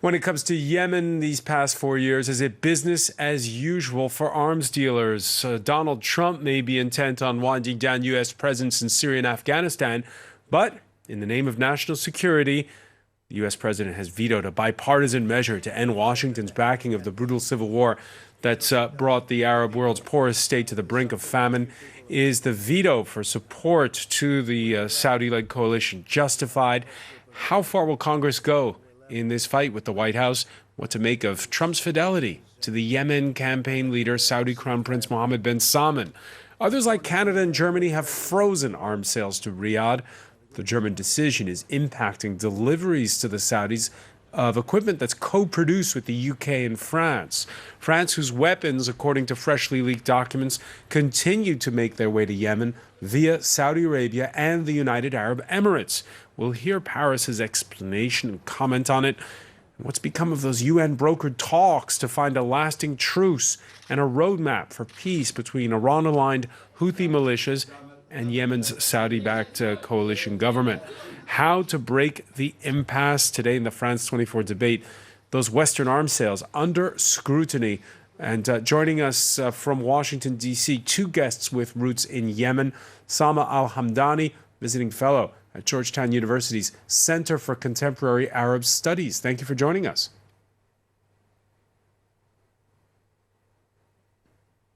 When it comes to Yemen these past 4 years, is it business as usual for arms dealers? Donald Trump may be intent on winding down U.S. presence in Syria and Afghanistan, but in the name of national security, the U.S. president has vetoed a bipartisan measure to end Washington's backing of the brutal civil war that's brought the Arab world's poorest state to the brink of famine. Is the veto for support to the Saudi-led coalition justified? How far will Congress go in this fight with the White House? What to make of Trump's fidelity to the Yemen campaign leader, Saudi Crown Prince Mohammed bin Salman? Others like Canada and Germany have frozen arms sales to Riyadh. The German decision is impacting deliveries to the Saudis of equipment that's co-produced with the UK and France. France, whose weapons, according to freshly leaked documents, continue to make their way to Yemen via Saudi Arabia and the United Arab Emirates. We'll hear Paris's explanation and comment on it. What's become of those UN-brokered talks to find a lasting truce and a roadmap for peace between Iran-aligned Houthi militias and Yemen's Saudi-backed coalition government? How to break the impasse today in the France 24 debate. Those Western arms sales under scrutiny. And joining us from Washington, D.C., two guests with roots in Yemen. Sama Al-Hamdani, visiting fellow at Georgetown University's Center for Contemporary Arab Studies. Thank you for joining us.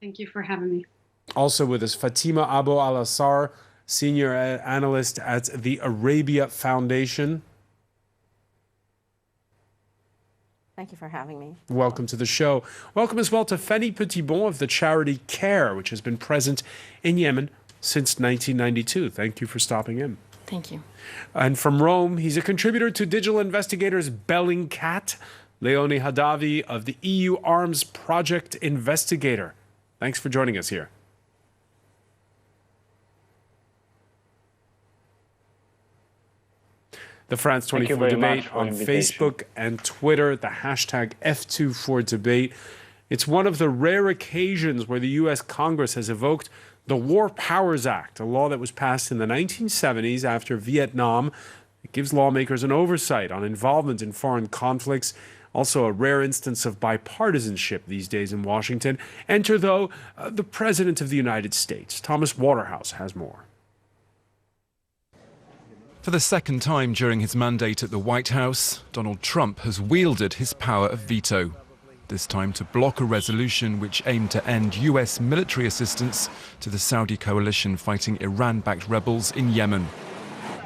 Thank you for having me. Also with us, Fatima Abu Al-Assar, senior analyst at the Arabia Foundation. Thank you for having me. Welcome to the show. Welcome as well to Feni Petitbon of the charity CARE, which has been present in Yemen since 1992. Thank you for stopping in. Thank you. And from Rome, he's a contributor to digital investigators Bellingcat, Leone Adavi of the EU Arms Project Investigator. Thanks for joining us here. The France 24 debate on Facebook and Twitter, the hashtag F24debate. It's one of the rare occasions where the U.S. Congress has evoked the War Powers Act, a law that was passed in the 1970s after Vietnam. It gives lawmakers an oversight on involvement in foreign conflicts. Also a rare instance of bipartisanship these days in Washington. Enter, though, the President of the United States. Thomas Waterhouse has more. For the second time during his mandate at the White House, Donald Trump has wielded his power of veto, this time to block a resolution which aimed to end US military assistance to the Saudi coalition fighting Iran-backed rebels in Yemen.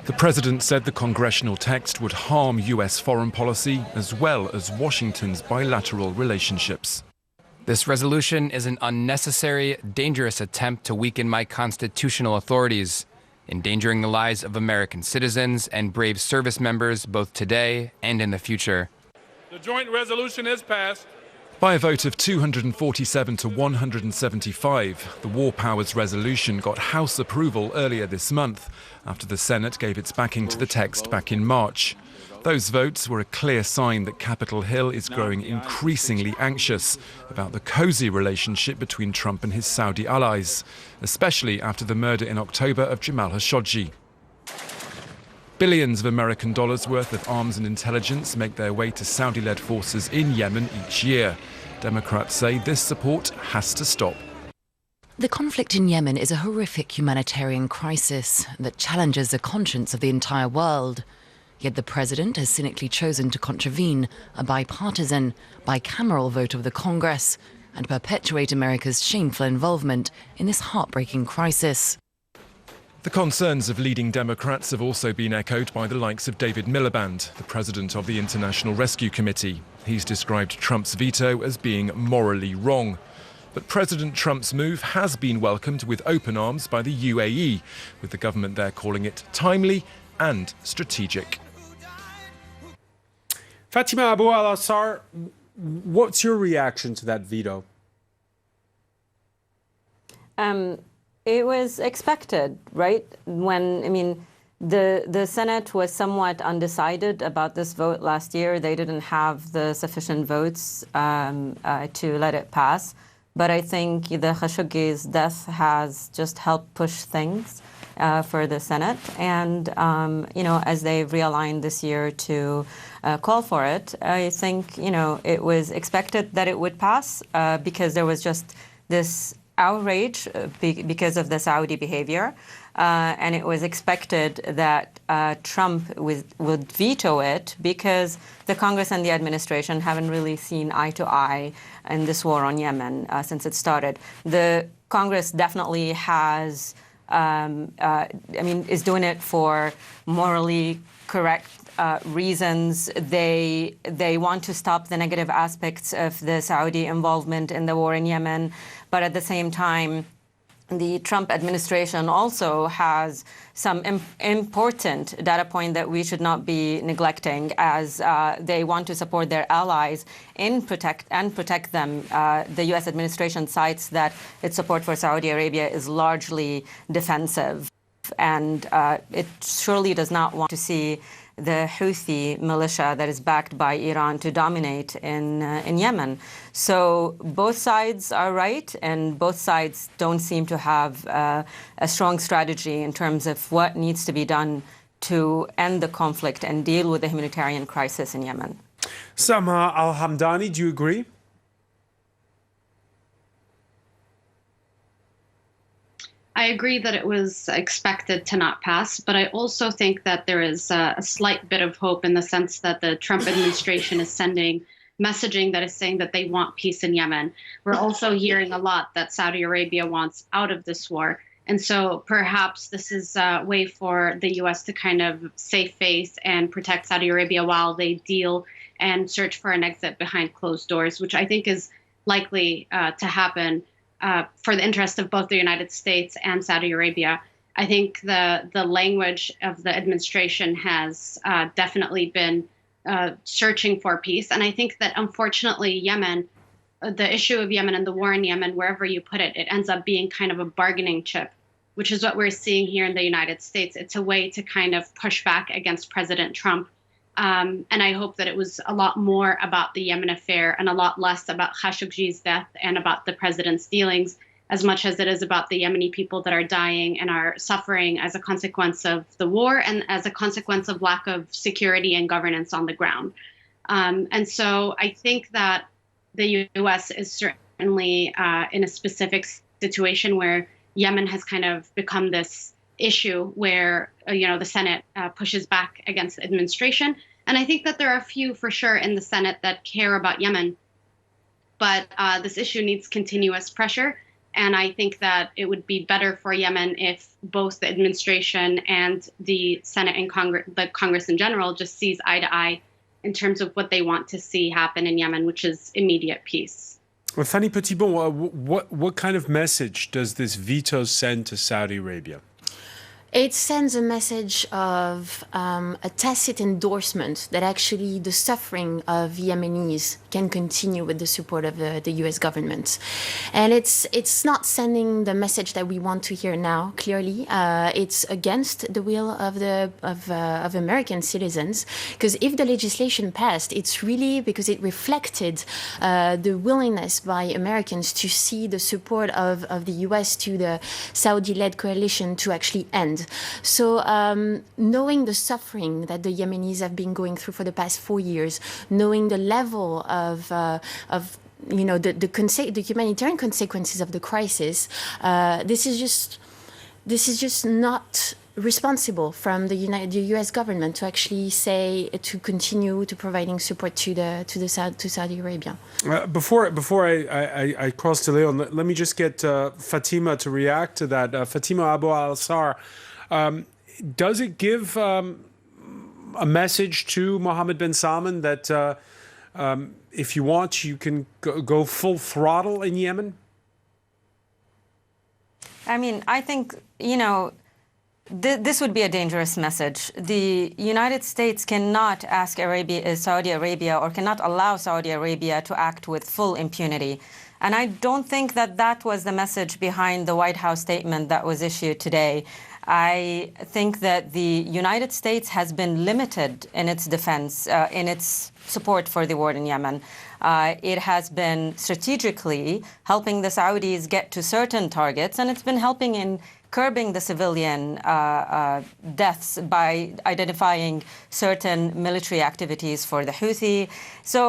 The president said the congressional text would harm US foreign policy as well as Washington's bilateral relationships. This resolution is an unnecessary, dangerous attempt to weaken my constitutional authorities, endangering the lives of American citizens and brave service members both today and in the future. The joint resolution is passed. By a vote of 247 to 175, the War Powers resolution got House approval earlier this month after the Senate gave its backing to the text back in March. Those votes were a clear sign that Capitol Hill is growing increasingly anxious about the cozy relationship between Trump and his Saudi allies, especially after the murder in October of Jamal Khashoggi. Billions of American dollars worth of arms and intelligence make their way to Saudi-led forces in Yemen each year. Democrats say this support has to stop. The conflict in Yemen is a horrific humanitarian crisis that challenges the conscience of the entire world. Yet the president has cynically chosen to contravene a bipartisan, bicameral vote of the Congress and perpetuate America's shameful involvement in this heartbreaking crisis. The concerns of leading Democrats have also been echoed by the likes of David Miliband, the president of the International Rescue Committee. He's described Trump's veto as being morally wrong. But President Trump's move has been welcomed with open arms by the UAE, with the government there calling it timely and strategic. Fatima Abu Al-Assar, what's your reaction to that veto? It was expected, right? The Senate was somewhat undecided about this vote last year. They didn't have the sufficient votes to let it pass. But I think the Khashoggi's death has just helped push things. for the Senate. And, as they realigned this year to call for it, I think, it was expected that it would pass because there was just this outrage because of the Saudi behavior. And it was expected that Trump would veto it because the Congress and the administration haven't really seen eye to eye in this war on Yemen since it started. The Congress definitely has, is doing it for morally correct reasons. They want to stop the negative aspects of the Saudi involvement in the war in Yemen, but at the same time, the Trump administration also has some important data point that we should not be neglecting, as they want to support their allies in protect them. The U.S. administration cites that its support for Saudi Arabia is largely defensive, and it surely does not want to see the Houthi militia that is backed by Iran to dominate in Yemen. So both sides are right, and both sides don't seem to have a strong strategy in terms of what needs to be done to end the conflict and deal with the humanitarian crisis in Yemen. Samha Al-Hamdani, do you agree? I agree that it was expected to not pass, but I also think that there is a slight bit of hope in the sense that the Trump administration is sending messaging that is saying that they want peace in Yemen. We're also hearing a lot that Saudi Arabia wants out of this war. And so perhaps this is a way for the U.S. to kind of save face and protect Saudi Arabia while they deal and search for an exit behind closed doors, which I think is likely to happen for the interest of both the United States and Saudi Arabia. I think the language of the administration has definitely been searching for peace. And I think that unfortunately Yemen, the issue of Yemen and the war in Yemen, wherever you put it, it ends up being kind of a bargaining chip, which is what we're seeing here in the United States. It's a way to kind of push back against President Trump. And I hope that it was a lot more about the Yemen affair and a lot less about Khashoggi's death and about the president's dealings, as much as it is about the Yemeni people that are dying and are suffering as a consequence of the war and as a consequence of lack of security and governance on the ground. And so I think that the U.S. is certainly in a specific situation where Yemen has kind of become this issue where, the Senate pushes back against the administration. And I think that there are a few for sure in the Senate that care about Yemen. But this issue needs continuous pressure. And I think that it would be better for Yemen if both the administration and the Senate and the Congress in general just sees eye to eye in terms of what they want to see happen in Yemen, which is immediate peace. Well, Fanny Petitbon, what kind of message does this veto send to Saudi Arabia? It sends a message of a tacit endorsement that actually the suffering of Yemenis can continue with the support of the U.S. government. And it's not sending the message that we want to hear now, clearly. It's against the will of American citizens, because if the legislation passed, it's really because it reflected the willingness by Americans to see the support of the U.S. to the Saudi-led coalition to actually end. So knowing the suffering that the Yemenis have been going through for the past 4 years, knowing the level of the humanitarian consequences of the crisis, this is just not responsible from the U.S. government to actually say to continue to providing support to Saudi Arabia. Before I cross to Leon, let me just get Fatima to react to that. Fatima Abu Al-Sar. Does it give a message to Mohammed bin Salman that if you want, you can go full throttle in Yemen? I think, this would be a dangerous message. The United States cannot ask Saudi Arabia or cannot allow Saudi Arabia to act with full impunity. And I don't think that was the message behind the White House statement that was issued today. I think that the United States has been limited in its defense, in its support for the war in Yemen. It has been strategically helping the Saudis get to certain targets, and it's been helping in curbing the civilian deaths by identifying certain military activities for the Houthi. So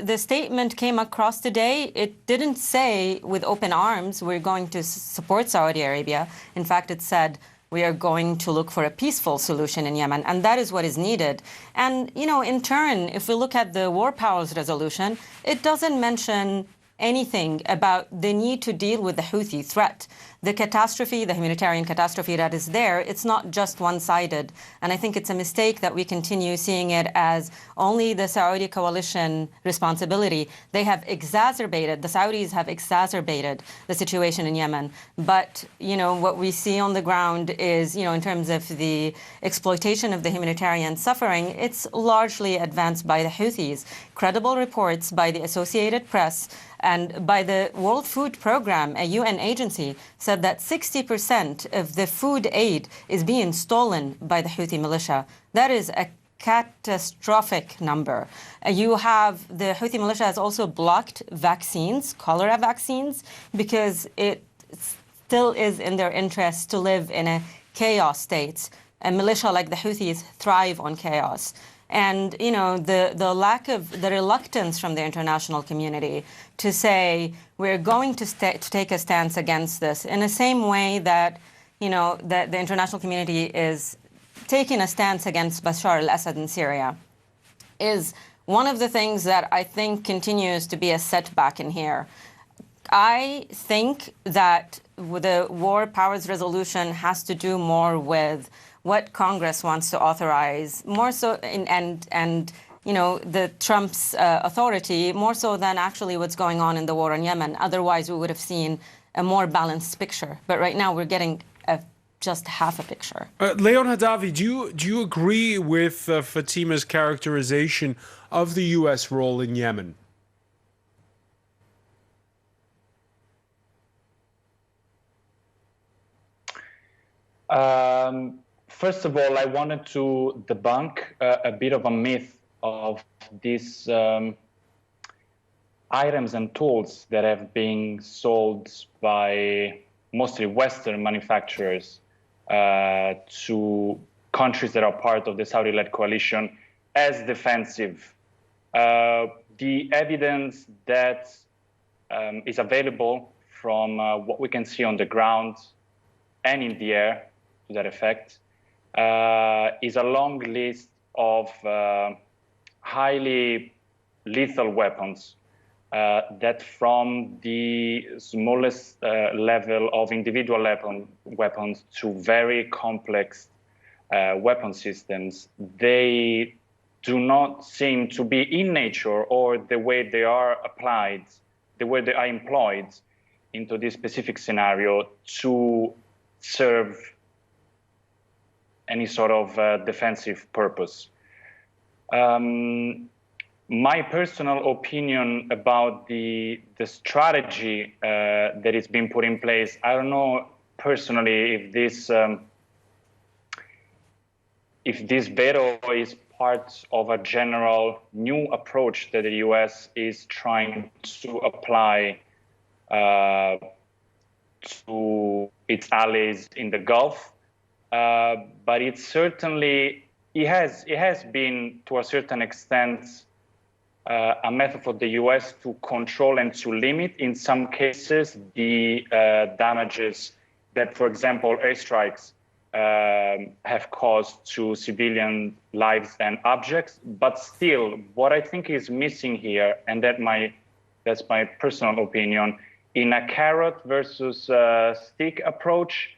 the statement came across today. It didn't say with open arms, we're going to support Saudi Arabia. In fact, it said, we are going to look for a peaceful solution in Yemen, and that is what is needed. And, you know, in turn, if we look at the War Powers Resolution, it doesn't mention anything about the need to deal with the Houthi threat. The catastrophe, the humanitarian catastrophe that is there, it's not just one-sided. And I think it's a mistake that we continue seeing it as only the Saudi coalition responsibility. They have exacerbated, the Saudis have exacerbated the situation in Yemen. But, you know, what we see on the ground is, you know, in terms of the exploitation of the humanitarian suffering, it's largely advanced by the Houthis. Credible reports by the Associated Press and by the World Food Program, a UN agency, said that 60% of the food aid is being stolen by the Houthi militia. That is a catastrophic number. You have the Houthi militia has also blocked vaccines, cholera vaccines, because it still is in their interest to live in a chaos state. A militia like the Houthis thrive on chaos. And, you know, the reluctance from the international community to say we're going to take a stance against this in the same way that, you know, that the international community is taking a stance against Bashar al-Assad in Syria is one of the things that I think continues to be a setback in here. I think that the War Powers Resolution has to do more with what Congress wants to authorize, more so, and you know, the Trump's authority, more so than actually what's going on in the war in Yemen. Otherwise, we would have seen a more balanced picture. But right now, we're getting just half a picture. Leon Adavi, do you agree with Fatima's characterization of the U.S. role in Yemen? First of all, I wanted to debunk a bit of a myth of these items and tools that have been sold by mostly Western manufacturers to countries that are part of the Saudi-led coalition as defensive. The evidence that is available from what we can see on the ground and in the air, to that effect, is a long list of highly lethal weapons that from the smallest level of individual weapons to very complex weapon systems, they do not seem to be in nature or the way they are applied, the way they are employed into this specific scenario to serve any sort of defensive purpose. My personal opinion about the strategy that is being put in place, I don't know personally if this veto is part of a general new approach that the US is trying to apply to its allies in the Gulf. But it certainly, it has been, to a certain extent, a method for the US to control and to limit, in some cases, the damages that, for example, airstrikes have caused to civilian lives and objects. But still, what I think is missing here, and that's my personal opinion, in a carrot versus stick approach,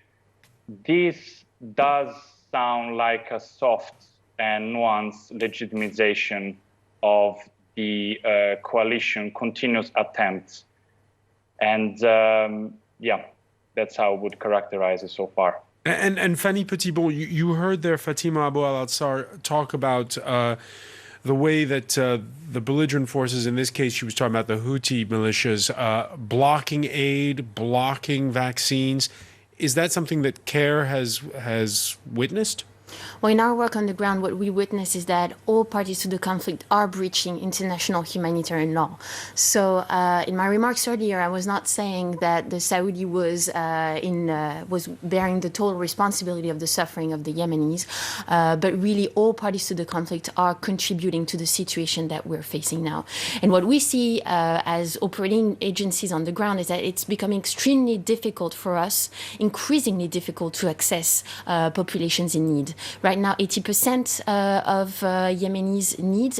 this does sound like a soft and nuanced legitimization of the coalition continuous attempts. And yeah, that's how I would characterize it so far. And Fanny Petitbon, you heard there Fatima Abu Al-Atsar talk about the way that the belligerent forces, in this case she was talking about the Houthi militias, blocking aid, blocking vaccines. Is that something that CARE has witnessed? Well, in our work on the ground, what we witness is that all parties to the conflict are breaching international humanitarian law. So, in my remarks earlier, I was not saying that the Saudi was bearing the total responsibility of the suffering of the Yemenis, but really all parties to the conflict are contributing to the situation that we're facing now. And what we see as operating agencies on the ground is that it's becoming extremely difficult for us, increasingly difficult to access populations in need. Right now, 80% of Yemenis need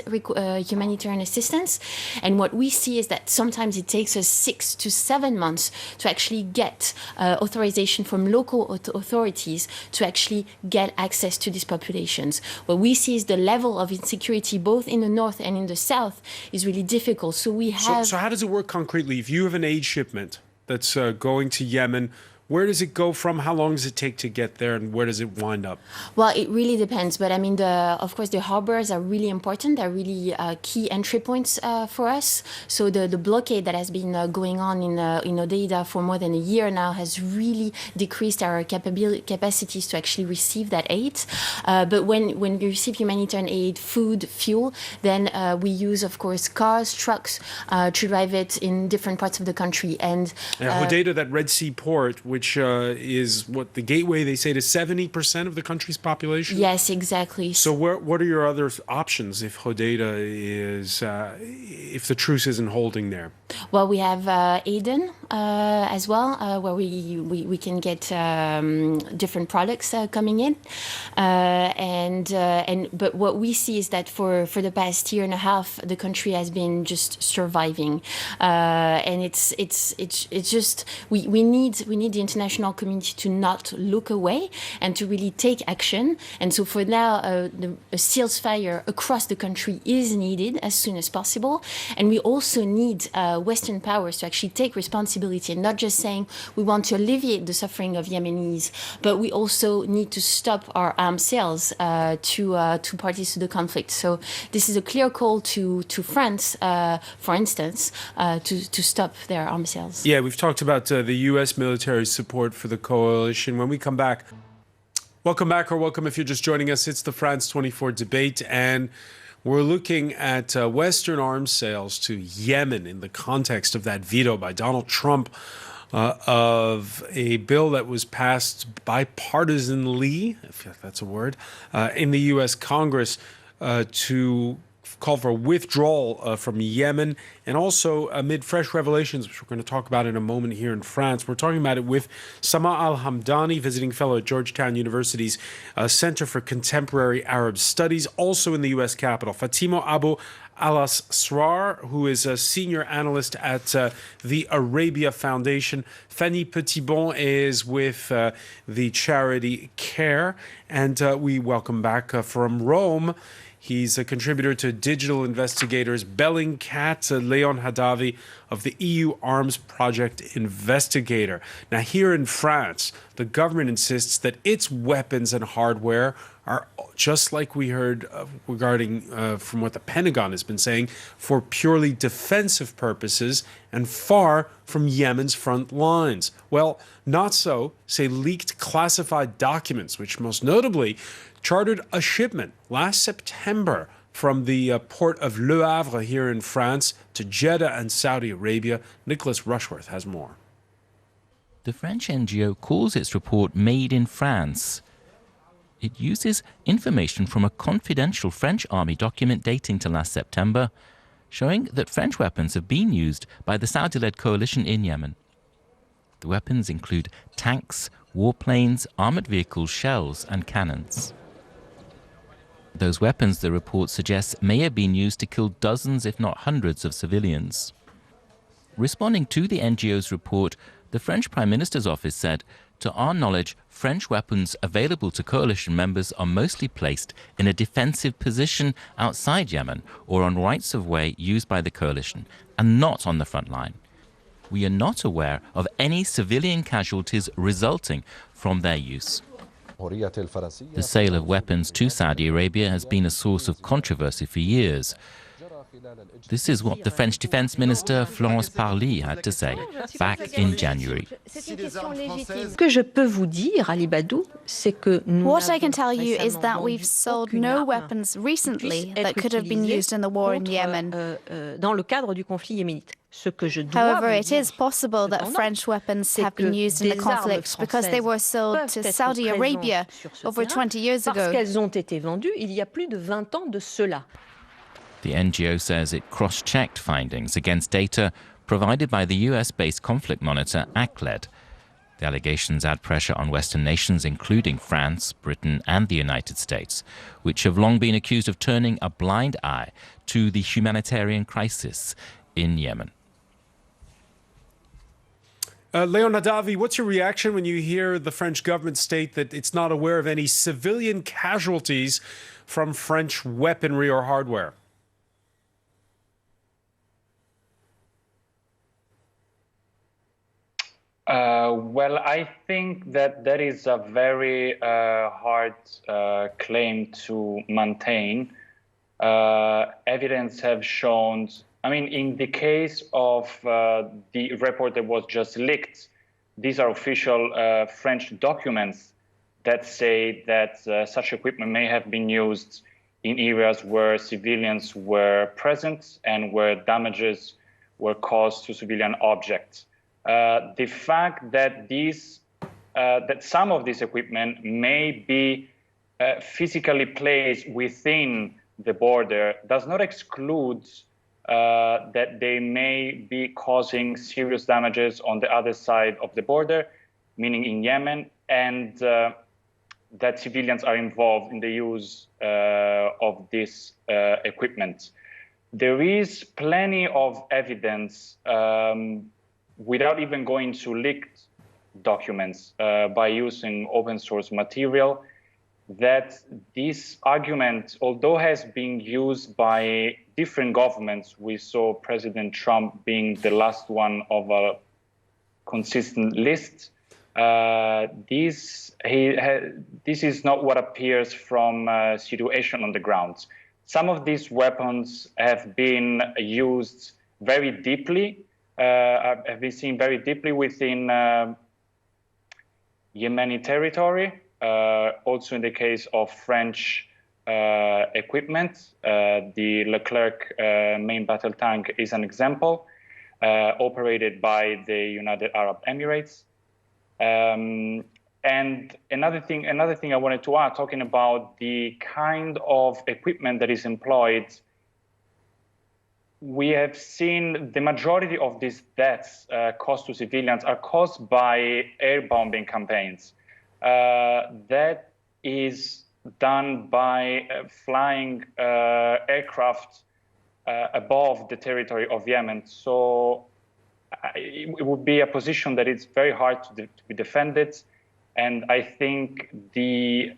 humanitarian assistance. And what we see is that sometimes it takes us 6 to 7 months to actually get authorization from local authorities to actually get access to these populations. What we see is the level of insecurity, both in the north and in the south, is really difficult. So we have... So how does it work concretely? If you have an aid shipment that's going to Yemen, where does it go from? How long does it take to get there, and where does it wind up? Well, it really depends. But I mean, of course, the harbors are really important. They're really key entry points for us. So the blockade that has been going on in Hodeida for more than a year now has really decreased our capacities to actually receive that aid. But when we receive humanitarian aid, food, fuel, then we use, of course, cars, trucks to drive it in different parts of the country. And Hodeida, that Red Sea port, which is what the gateway, they say, to 70% of the country's population? Yes, exactly. So what are your other options if Hodeida is, if the truce isn't holding there? Well, we have Aden as well, where we can get different products coming in, but what we see is that for the past year and a half, the country has been just surviving, and it's just we need the international community to not look away and to really take action. And so for now, a ceasefire across the country is needed as soon as possible, and we also need Western powers to actually take responsibility and not just saying we want to alleviate the suffering of Yemenis, but we also need to stop our arms sales to parties to the conflict. So this is a clear call to France, for instance, to stop their arms sales. Yeah, we've talked about the U.S. military support for the coalition. When we come back, welcome back, or welcome if you're just joining us. It's the France 24 debate, and we're looking at Western arms sales to Yemen in the context of that veto by Donald Trump of a bill that was passed bipartisanly, if that's a word, in the U.S. Congress to call for withdrawal from Yemen, and also amid fresh revelations, which we're going to talk about in a moment here in France. We're talking about it with Sama Al-Hamdani, visiting fellow at Georgetown University's Center for Contemporary Arab Studies, also in the U.S. Capitol. Fatimo Abu Al-Asrar, who is a senior analyst at the Arabia Foundation. Fanny Petitbon is with the charity CARE. And we welcome back from Rome. He's a contributor to Digital Investigators, Bellingcat, Leon Adavi of the EU Arms Project Investigator. Now, here in France, the government insists that its weapons and hardware are, just like we heard regarding from what the Pentagon has been saying, for purely defensive purposes and far from Yemen's front lines. Well, not so, say leaked classified documents, which most notably chartered a shipment last September from the port of Le Havre here in France to Jeddah and Saudi Arabia. Nicholas Rushworth has more. The French NGO calls its report Made in France. It uses information from a confidential French army document dating to last September, showing that French weapons have been used by the Saudi-led coalition in Yemen. The weapons include tanks, warplanes, armored vehicles, shells, and cannons. Those weapons, the report suggests, may have been used to kill dozens, if not hundreds, of civilians. Responding to the NGO's report, the French Prime Minister's office said, "To our knowledge, French weapons available to coalition members are mostly placed in a defensive position outside Yemen or on rights of way used by the coalition, and not on the front line. We are not aware of any civilian casualties resulting from their use." The sale of weapons to Saudi Arabia has been a source of controversy for years. This is what the French Defense Minister Florence Parly had to say back in January. What I can tell you is that we've sold no weapons recently that could have been used in the war in Yemen. However, it is possible that French weapons have been used in the conflict because they were sold to Saudi Arabia over 20 years ago. The NGO says it cross-checked findings against data provided by the US-based conflict monitor ACLED. The allegations add pressure on Western nations, including France, Britain and the United States, which have long been accused of turning a blind eye to the humanitarian crisis in Yemen. Leon Adavi, what's your reaction when you hear the French government state that it's not aware of any civilian casualties from French weaponry or hardware? Well, I think that is a very hard claim to maintain. Evidence have shown, I mean, in the case of the report that was just leaked, these are official French documents that say that such equipment may have been used in areas where civilians were present and where damages were caused to civilian objects. The fact that that some of this equipment may be physically placed within the border does not exclude that they may be causing serious damages on the other side of the border, meaning in Yemen, and that civilians are involved in the use of this equipment. There is plenty of evidence without even going to leaked documents by using open source material, that this argument, although has been used by different governments, we saw President Trump being the last one of a consistent list, this is not what appears from situation on the ground. Some of these weapons have been used very deeply, have been seen very deeply within Yemeni territory. Also in the case of French equipment, the Leclerc main battle tank is an example, operated by the United Arab Emirates. And another thing I wanted to add, talking about the kind of equipment that is employed, we have seen the majority of these deaths caused to civilians are caused by air bombing campaigns. That is done by flying aircraft above the territory of Yemen. So it would be a position that it's very hard to be defended. And I think the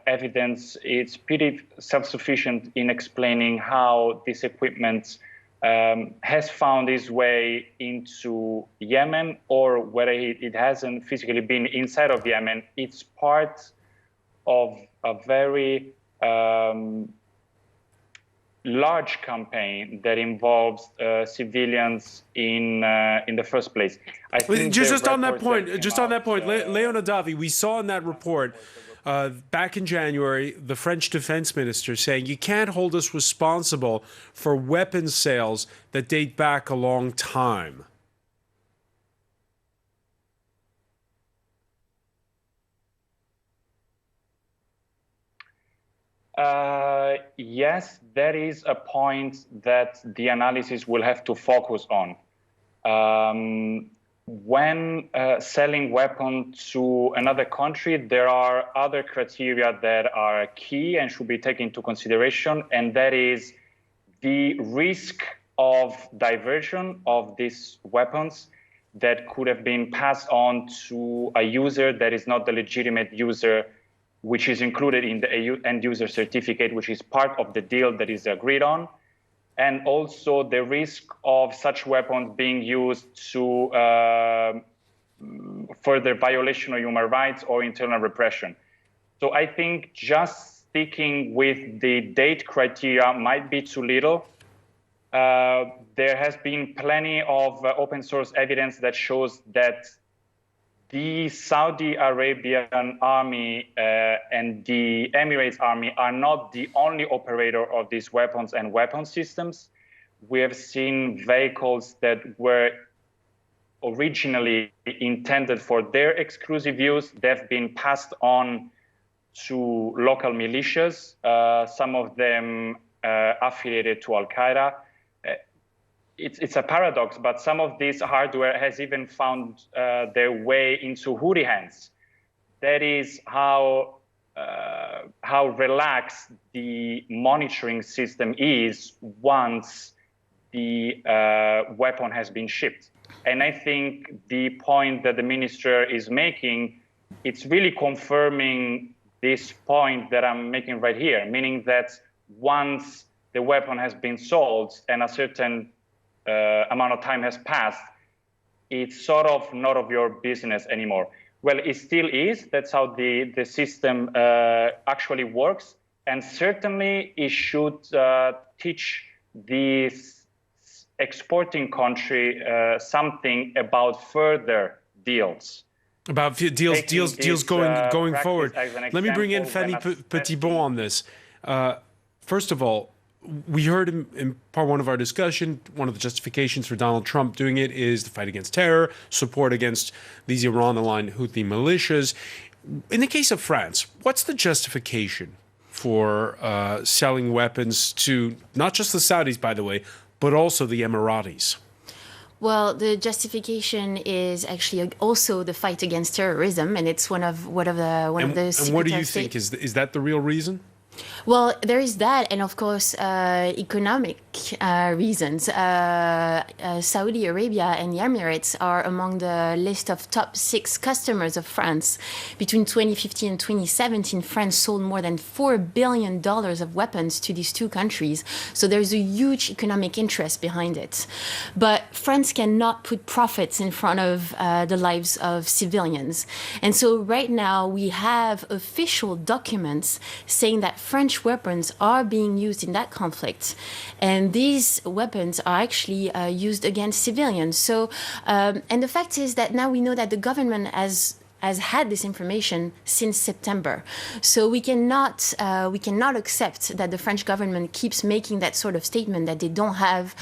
evidence is pretty self-sufficient in explaining how this equipment has found its way into Yemen, or whether it hasn't physically been inside of Yemen. It's part of a very large campaign that involves civilians in the first place. I think just on that point, Leon Adavi, we saw in that report back in January, the French defense minister saying you can't hold us responsible for weapons sales that date back a long time. Yes, that is a point that the analysis will have to focus on. When selling weapons to another country, there are other criteria that are key and should be taken into consideration, and that is the risk of diversion of these weapons that could have been passed on to a user that is not the legitimate user, which is included in the end user certificate, which is part of the deal that is agreed on. And also the risk of such weapons being used to further violation of human rights or internal repression. So I think just sticking with the date criteria might be too little. there has been plenty of open source evidence that shows that the Saudi Arabian army and the Emirates army are not the only operator of these weapons and weapon systems. We have seen vehicles that were originally intended for their exclusive use. They've been passed on to local militias, some of them affiliated to Al-Qaeda. It's a paradox, but some of this hardware has even found their way into Houthi hands. That is how relaxed the monitoring system is once the weapon has been shipped. And I think the point that the minister is making, it's really confirming this point that I'm making right here, meaning that once the weapon has been sold and a certain amount of time has passed, it's sort of not of your business anymore. Well, it still is. That's how the system actually works. And certainly it should teach this exporting country something about further deals. About deals going forward. Let me bring in Fanny Petitbon on this. First of all, we heard in part one of our discussion, one of the justifications for Donald Trump doing it is the fight against terror, support against these Iran-aligned Houthi militias. In the case of France, what's the justification for selling weapons to not just the Saudis, by the way, but also the Emiratis? Well, the justification is actually also the fight against terrorism, and it's one of the. And what do you think? Is that the real reason? Well, there is that, and of course, economic reasons. Saudi Arabia and the Emirates are among the list of top 6 customers of France. Between 2015 and 2017, France sold more than $4 billion of weapons to these two countries. So there's a huge economic interest behind it. But France cannot put profits in front of the lives of civilians. And so right now, we have official documents saying that French weapons are being used in that conflict. And these weapons are actually used against civilians. So, and the fact is that now we know that the government has had this information since September. So we cannot accept that the French government keeps making that sort of statement that they don't have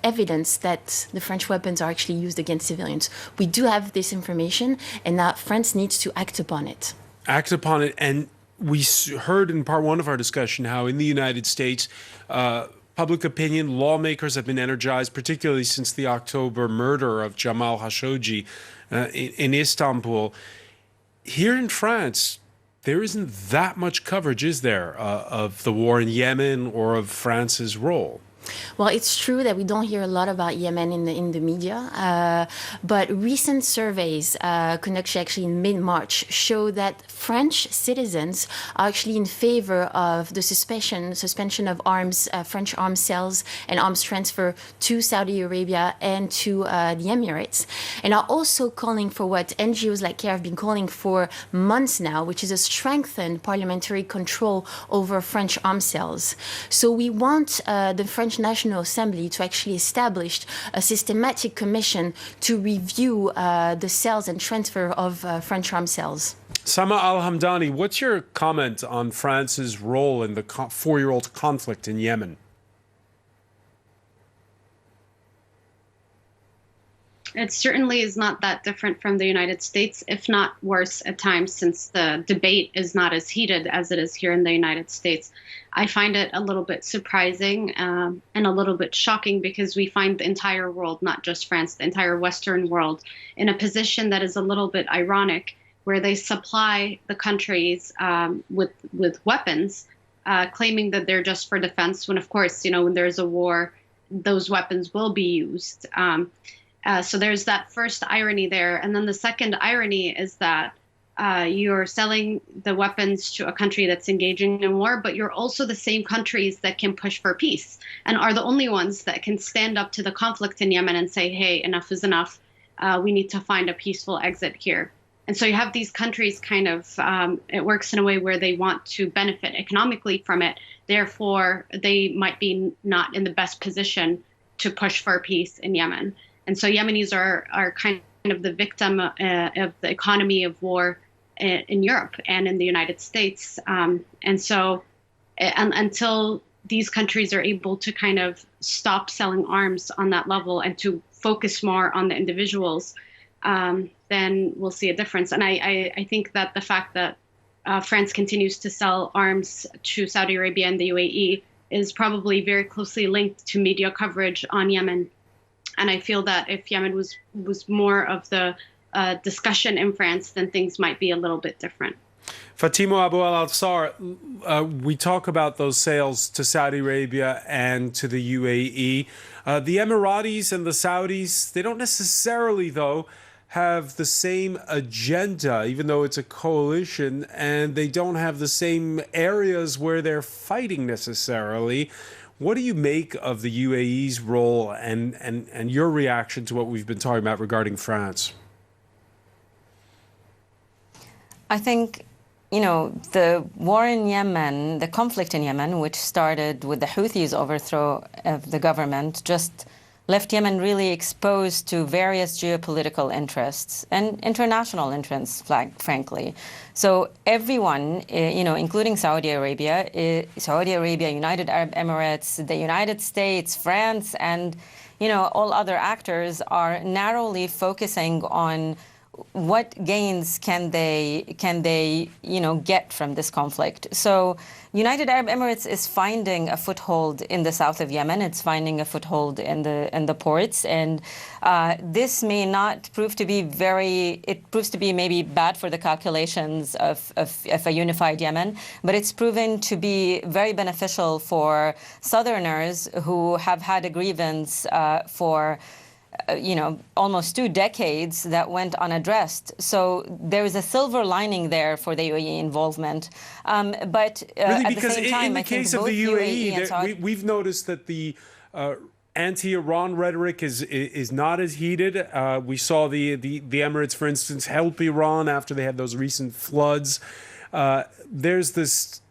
evidence that the French weapons are actually used against civilians. We do have this information, and now France needs to act upon it. Act upon it. And we heard in part one of our discussion how in the United States, public opinion, lawmakers have been energized, particularly since the October murder of Jamal Khashoggi in Istanbul. Here in France, there isn't that much coverage, is there, of the war in Yemen or of France's role? Well, it's true that we don't hear a lot about Yemen in the media, but recent surveys conducted actually in mid-March show that French citizens are actually in favor of the suspension of arms, French arms sales and arms transfer to Saudi Arabia and to the Emirates, and are also calling for what NGOs like CARE have been calling for months now, which is a strengthened parliamentary control over French arms sales. So we want the French National Assembly to actually establish a systematic commission to review the sales and transfer of French arms sales. Sama Al-Hamdani, what's your comment on France's role in the 4-year-old conflict in Yemen? It certainly is not that different from the United States, if not worse at times, since the debate is not as heated as it is here in the United States. I find it a little bit surprising and a little bit shocking because we find the entire world, not just France, the entire Western world, in a position that is a little bit ironic, where they supply the countries with weapons, claiming that they're just for defense, when, of course, when there's a war, those weapons will be used. So there's that first irony there. And then the second irony is that you're selling the weapons to a country that's engaging in war, but you're also the same countries that can push for peace and are the only ones that can stand up to the conflict in Yemen and say, hey, enough is enough. We need to find a peaceful exit here. And so you have these countries kind of, it works in a way where they want to benefit economically from it. Therefore, they might be not in the best position to push for peace in Yemen. And so Yemenis are kind of the victim of the economy of war in Europe and in the United States. And so until these countries are able to kind of stop selling arms on that level and to focus more on the individuals, then we'll see a difference. And I think that the fact that France continues to sell arms to Saudi Arabia and the UAE is probably very closely linked to media coverage on Yemen. And I feel that if Yemen was more of the discussion in France, then things might be a little bit different. Fatimo Abu al-Ansar, we talk about those sales to Saudi Arabia and to the UAE. The Emiratis and the Saudis, they don't necessarily, though, have the same agenda, even though it's a coalition, and they don't have the same areas where they're fighting necessarily. What do you make of the UAE's role and your reaction to what we've been talking about regarding France? I think, the war in Yemen, the conflict in Yemen, which started with the Houthis' overthrow of the government, just left Yemen really exposed to various geopolitical interests and international interests, frankly. So everyone, including Saudi Arabia, United Arab Emirates, the United States, France, and, all other actors are narrowly focusing on what gains can they get from this conflict. So United Arab Emirates is finding a foothold in the south of Yemen. It's finding a foothold in the ports, and this may not prove to be it proves to be maybe bad for the calculations of a unified Yemen, but it's proven to be very beneficial for Southerners who have had a grievance for almost 2 decades that went unaddressed. So there is a silver lining there for the UAE involvement. But really, at because the same time, in the case of the UAE, we've noticed that the anti-Iran rhetoric is not as heated. We saw the Emirates, for instance, help Iran after they had those recent floods. There's this.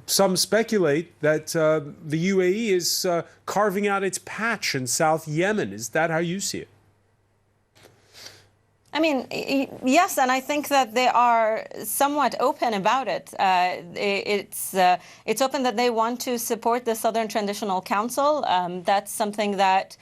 Some speculate that the UAE is carving out its patch in South Yemen. Is that how you see it? I mean, yes, and I think that they are somewhat open about it. It's open that they want to support the Southern Transitional Council. That's something that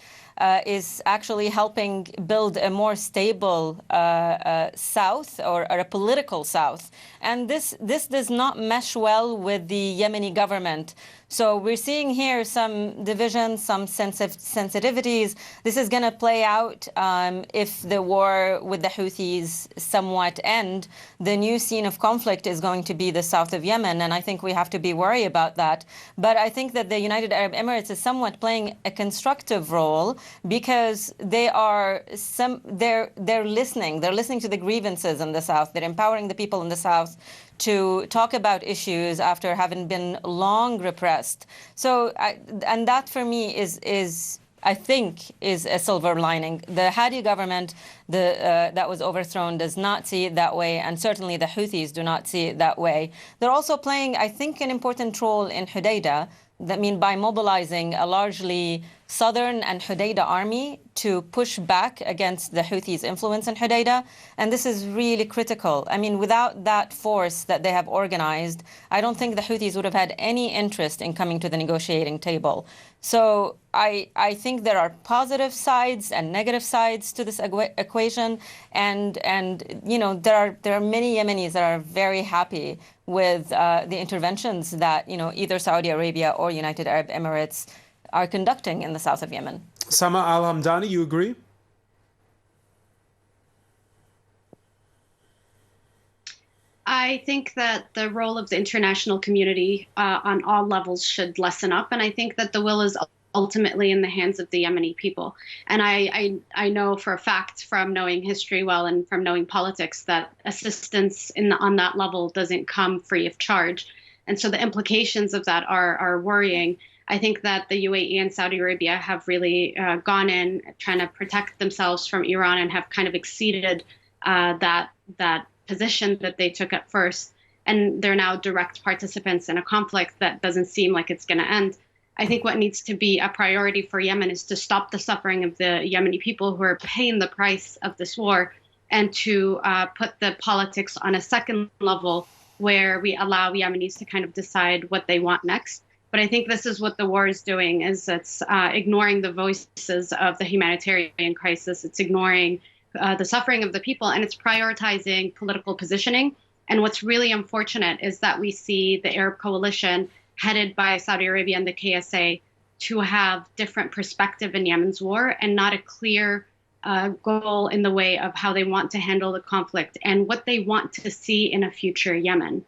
is actually helping build a more stable South or a political South. And this does not mesh well with the Yemeni government. So we're seeing here some divisions, some sensitivities. This is going to play out if the war with the Houthis somewhat end. The new scene of conflict is going to be the south of Yemen, and I think we have to be worried about that. But I think that the United Arab Emirates is somewhat playing a constructive role because they're listening. They're listening to the grievances in the south. They're empowering the people in the south to talk about issues after having been long repressed. So, and that for me is I think is a silver lining. The Hadi government that was overthrown does not see it that way, and certainly the Houthis do not see it that way. They're also playing, I think, an important role in Hodeidah. That means by mobilizing a largely southern and Hodeidah army to push back against the Houthis' influence in Hodeidah. And this is really critical. I mean, without that force that they have organized, I don't think the Houthis would have had any interest in coming to the negotiating table. So I think there are positive sides and negative sides to this equation. And there are many Yemenis that are very happy with the interventions that, either Saudi Arabia or United Arab Emirates are conducting in the south of Yemen. Sama Al-Hamdani, you agree? I think that the role of the international community on all levels should lessen up. And I think that the will is ultimately in the hands of the Yemeni people. And I know for a fact from knowing history well and from knowing politics that assistance on that level doesn't come free of charge. And so the implications of that are worrying. I think that the UAE and Saudi Arabia have really gone in trying to protect themselves from Iran and have kind of exceeded that position that they took at first, and they're now direct participants in a conflict that doesn't seem like it's going to end. I think what needs to be a priority for Yemen is to stop the suffering of the Yemeni people who are paying the price of this war, and to put the politics on a second level where we allow Yemenis to kind of decide what they want next. But I think this is what the war is doing, is it's ignoring the voices of the humanitarian crisis. It's ignoring the suffering of the people, and it's prioritizing political positioning. And what's really unfortunate is that we see the Arab coalition headed by Saudi Arabia and the KSA to have different perspective in Yemen's war and not a clear goal in the way of how they want to handle the conflict and what they want to see in a future Yemen.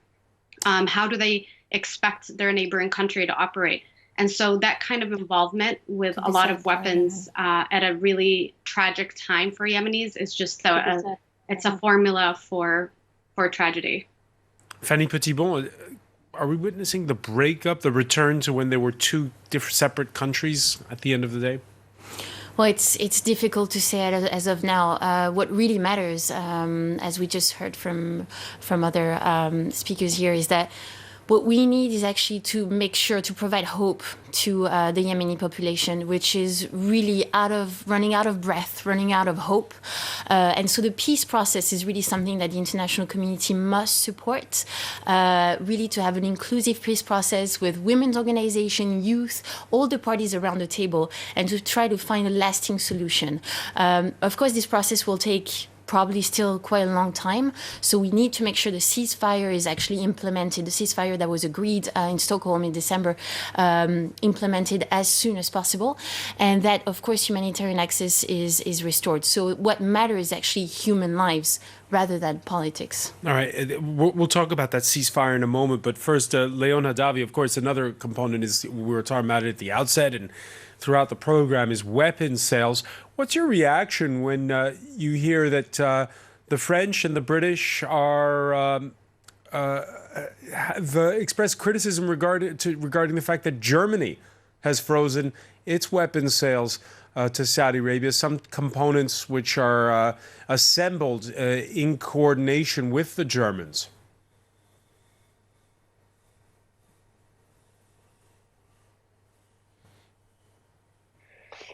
How do they expect their neighboring country to operate? And so that kind of involvement with a lot of weapons at a really tragic time for Yemenis is just it's a formula for tragedy. Fanny Petitbon, are we witnessing the breakup, the return to when there were two different separate countries at the end of the day? Well, it's difficult to say as of now. What really matters, as we just heard from other speakers here, is that what we need is actually to make sure to provide hope to the Yemeni population, which is really running out of breath, running out of hope. And so the peace process is really something that the international community must support, really to have an inclusive peace process with women's organization, youth, all the parties around the table, and to try to find a lasting solution. Of course, this process will take probably still quite a long time. So we need to make sure the ceasefire is actually implemented, the ceasefire that was agreed in Stockholm in December, implemented as soon as possible. And that, of course, humanitarian access is restored. So what matters is actually human lives rather than politics. All right, we'll talk about that ceasefire in a moment. But first, Leon Adavi, of course, another component is, we were talking about it at the outset and throughout the program, is weapons sales. What's your reaction when you hear that the French and the British have expressed criticism regarding the fact that Germany has frozen its weapons sales to Saudi Arabia, some components which are assembled in coordination with the Germans?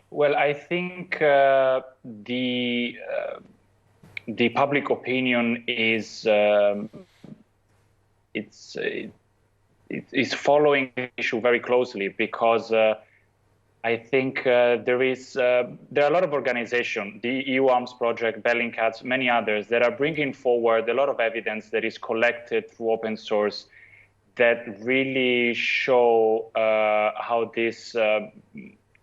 Well, I think the public opinion is following the issue very closely, because I think there are a lot of organizations, the EU Arms Project, Bellingcat, many others, that are bringing forward a lot of evidence that is collected through open source that really show how these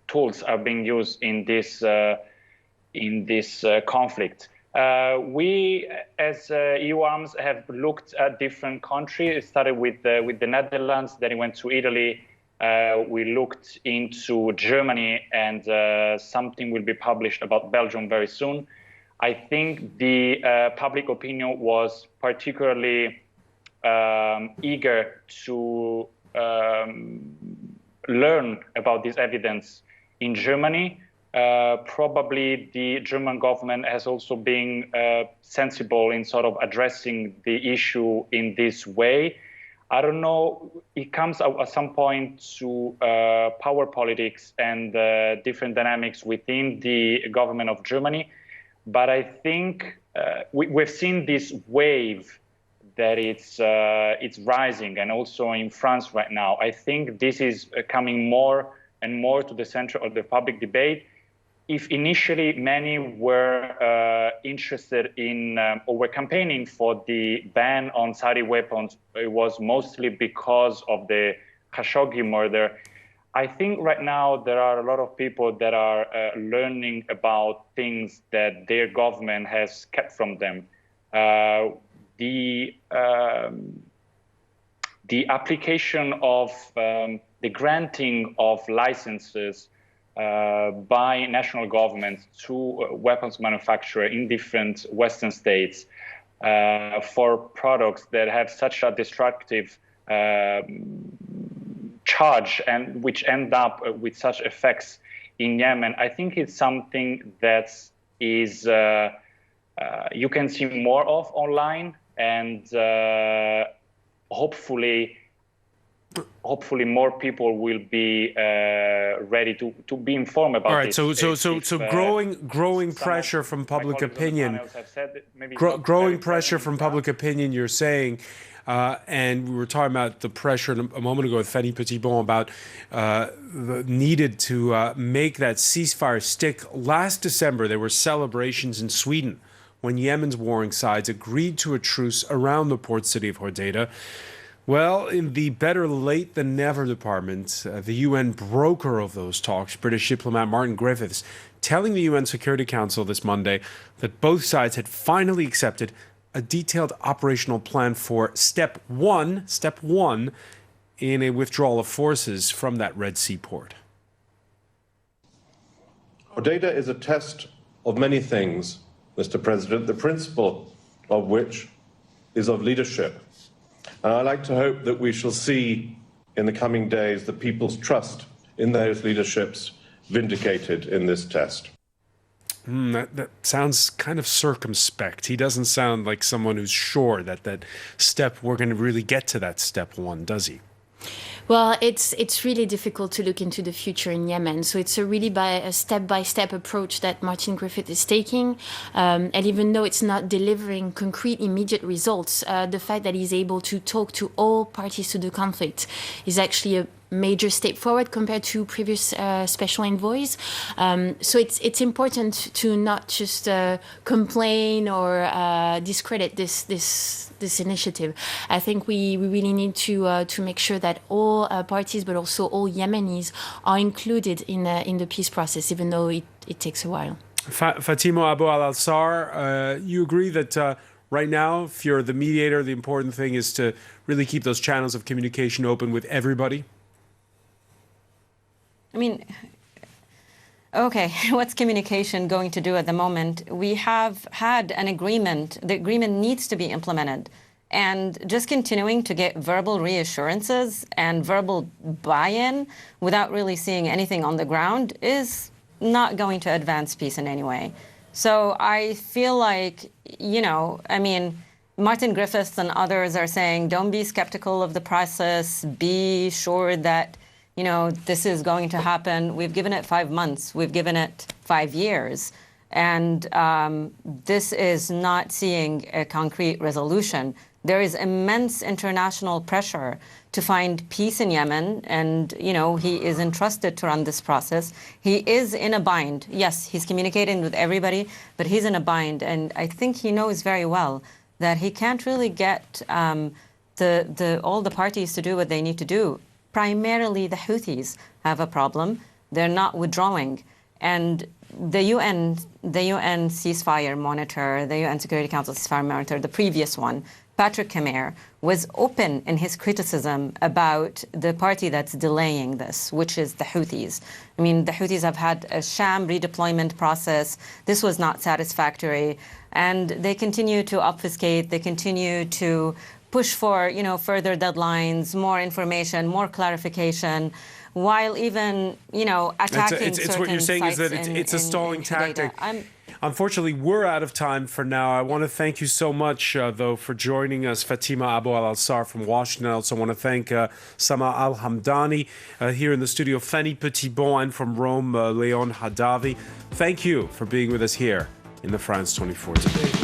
tools are being used in this conflict. We, as EU Arms, have looked at different countries. It started with the Netherlands, then it went to Italy. We looked into Germany, and something will be published about Belgium very soon. I think the public opinion was particularly eager to learn about this evidence in Germany. Probably the German government has also been sensible in sort of addressing the issue in this way. I don't know, it comes at some point to power politics and different dynamics within the government of Germany. But I think we've seen this wave that it's rising, and also in France right now. I think this is coming more and more to the center of the public debate. If initially many were interested in or were campaigning for the ban on Saudi weapons, it was mostly because of the Khashoggi murder. I think right now there are a lot of people that are learning about things that their government has kept from them. The application of the granting of licenses by national governments to weapons manufacturers in different Western states for products that have such a destructive charge and which end up with such effects in Yemen, I think it's something that is you can see more of online. and hopefully more people will be ready to be informed about this. All right, so growing pressure from public opinion. Growing pressure from public opinion, you're saying, and we were talking about the pressure a moment ago with Fanny Petitbon about the needed to make that ceasefire stick. Last December, there were celebrations in Sweden when Yemen's warring sides agreed to a truce around the port city of Hodeidah. Well, in the better late than never department, the UN broker of those talks, British diplomat Martin Griffiths, telling the UN Security Council this Monday that both sides had finally accepted a detailed operational plan for step one in a withdrawal of forces from that Red Sea port. Hodeidah is a test of many things, Mr. President, the principle of which is of leadership. And I like to hope that we shall see in the coming days the people's trust in those leaderships vindicated in this test. That sounds kind of circumspect. He doesn't sound like someone who's sure that we're going to really get to that step one, does he? Well, it's really difficult to look into the future in Yemen. So it's a step-by-step approach that Martin Griffith is taking. And even though it's not delivering concrete, immediate results, the fact that he's able to talk to all parties to the conflict is actually a major step forward compared to previous special envoys. So it's important to not just complain or discredit this initiative. I think we really need to make sure that all parties, but also all Yemenis, are included in the peace process, even though it takes a while. Fatima Abu al-Alsar, you agree that right now, if you're the mediator, the important thing is to really keep those channels of communication open with everybody? I mean, okay, what's communication going to do at the moment? We have had an agreement. The agreement needs to be implemented. And just continuing to get verbal reassurances and verbal buy-in without really seeing anything on the ground is not going to advance peace in any way. So I feel like, Martin Griffiths and others are saying, don't be skeptical of the process, be sure that this is going to happen. We've given it 5 months. We've given it 5 years. And this is not seeing a concrete resolution. There is immense international pressure to find peace in Yemen. And, he is entrusted to run this process. He is in a bind. Yes, he's communicating with everybody, but he's in a bind. And I think he knows very well that he can't really get all the parties to do what they need to do. Primarily, the Houthis have a problem. They're not withdrawing. And the UN ceasefire monitor, the UN Security Council ceasefire monitor, the previous one, Patrick Kamer, was open in his criticism about the party that's delaying this, which is the Houthis. The Houthis have had a sham redeployment process. This was not satisfactory. And they continue to obfuscate. They continue to push for, further deadlines, more information, more clarification, while even, attacking it's what you're saying is that it's a stalling tactic. Unfortunately, we're out of time for now. I want to thank you so much, though, for joining us, Fatima Abu al-Alsar from Washington. I also want to thank Sama al-Hamdani here in the studio, Fanny Petitbon, and from Rome, Leon Adavi. Thank you for being with us here in the France 24 today.